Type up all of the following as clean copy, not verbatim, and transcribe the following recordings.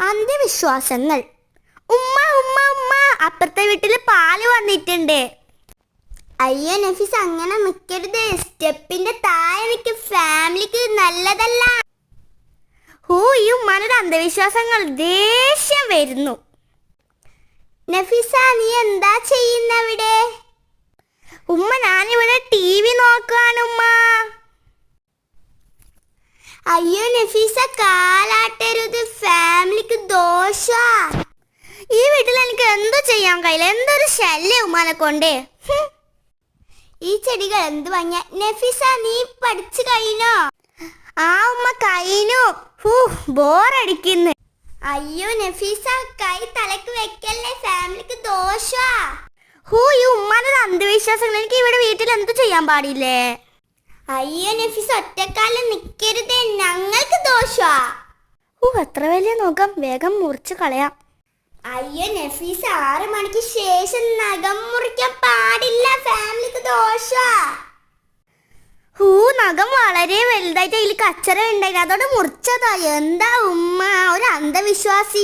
അന്ധവിശ്വാസങ്ങൾ. ഉമ്മ ഉമ്മ ഉമ്മ, അപ്പുറത്തെ വീട്ടിൽ പാല് വന്നിട്ടുണ്ട്. അയ്യോ നഫീസ്, അങ്ങനെ നിൽക്കരുത്. സ്റ്റെപ്പിന്റെ താഴെ നിൽക്ക്, ഫാമിലിക്ക് നല്ലതല്ല. ഈ ഉമ്മാനൊരു അന്ധവിശ്വാസങ്ങൾ, ദേഷ്യം വരുന്നു. നഫീസ, നീ എന്താ ചെയ്യുന്നവിടെ? ഉമ്മ, ഞാനിവിടെ TV നോക്കുകയാണ് ഉമ്മ. അയ്യോ നഫീസ, കാലാട്ടരുത്, ഫാമിലിക്ക് ദോഷ. ഈ വീട്ടിൽ എനിക്ക് എന്തോ ചെയ്യാൻ കഴിയില്ല, എന്തൊരു ശല്യം ഉമ്മാനെ കൊണ്ടേ. ഈ ചെടികൾ എന്ത് ഭംഗിയ. നഫീസ, നീ പഠിച്ചു കഴിഞ്ഞോ? ആ ഉമ്മ, കഴിഞ്ഞു. ബോറടിക്കുന്നു. അയ്യോ നഫീസ, കൈ തലക്ക് വെക്കല്ലേ, ഫാമിലിക്ക് ദോഷ. ഈ ഉമ്മാനൊരു അന്ധവിശ്വാസങ്ങൾ, എനിക്ക് ഇവിടെ വീട്ടിൽ എന്ത് ചെയ്യാൻ പാടില്ലേ? അയ്യോ നഫീസ, ഒറ്റക്കാലം നിൽക്കരുതേ, ഞങ്ങൾക്ക് ദോഷ. എത്ര വലിയ നോക്കാം, വേഗം മുറിച്ച് കളയാം. അയ്യോ നഫീസ, 6 മണിക്ക് ശേഷം നഖം മുറിക്കാൻ പാടില്ല, ഫാമിലിക്ക് ദോഷ. നഖം വളരെ വലുതായിട്ട് അതിൽ കച്ചറ ഉണ്ടായിരുന്നു, അതോടെ മുറിച്ചതാ. എന്താ ഉമ്മ ഒരു അന്ധവിശ്വാസി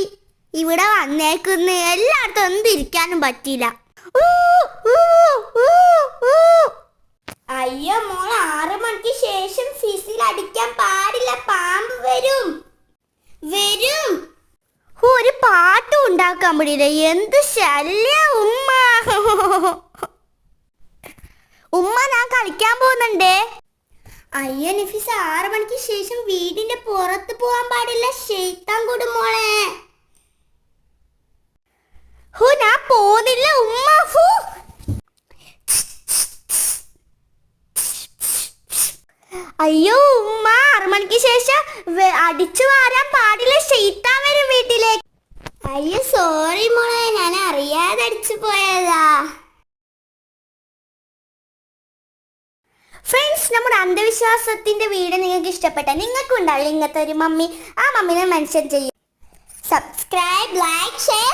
ഇവിടെ വന്നേക്കുന്നു. എല്ലായിടത്തും ഒന്നും ഇരിക്കാനും പറ്റില്ല. അയ്യോ മോൾ, 6 മണിക്ക് ശേഷം ഫിസിൽ അടിക്കാൻ പാടില്ല, പാമ്പ് വരും. ഒരു പാട്ടും ഉണ്ടാക്കാൻ പറ്റില്ല, എന്ത് ശല്യ ഉമ്മ. ഉമ്മ, ഞാൻ കളിക്കാൻ പോകുന്നുണ്ടേ. അയ്യോ നഫീസ, 6 മണിക്ക് ശേഷം വീടിന്റെ പുറത്ത് പോകാൻ പാടില്ല, ശൈത്താൻ കൂടും മോളെ. ഞാൻ പോകുന്നില്ല ഉമ്മ. അയ്യോ ഉമ്മ, 6 മണിക്ക് ശേഷം അടിച്ചു വാരാൻ പാടില്ല, ശൈത്താൻ വരും വീട്ടിലേക്ക്. അയ്യോ സോറി മോളെ, ഞാൻ അറിയാതെ അടിച്ചു പോയതാ. ഫ്രണ്ട്സ്, നമ്മുടെ അന്ധവിശ്വാസത്തിന്റെ വീഡിയോ നിങ്ങൾക്ക് ഇഷ്ടപ്പെട്ട, നിങ്ങൾക്കും ഉണ്ടാവില്ല ഇങ്ങനത്തെ ഒരു മമ്മി. ആ മമ്മീനെ മെൻഷൻ ചെയ്യും. Subscribe, like, share.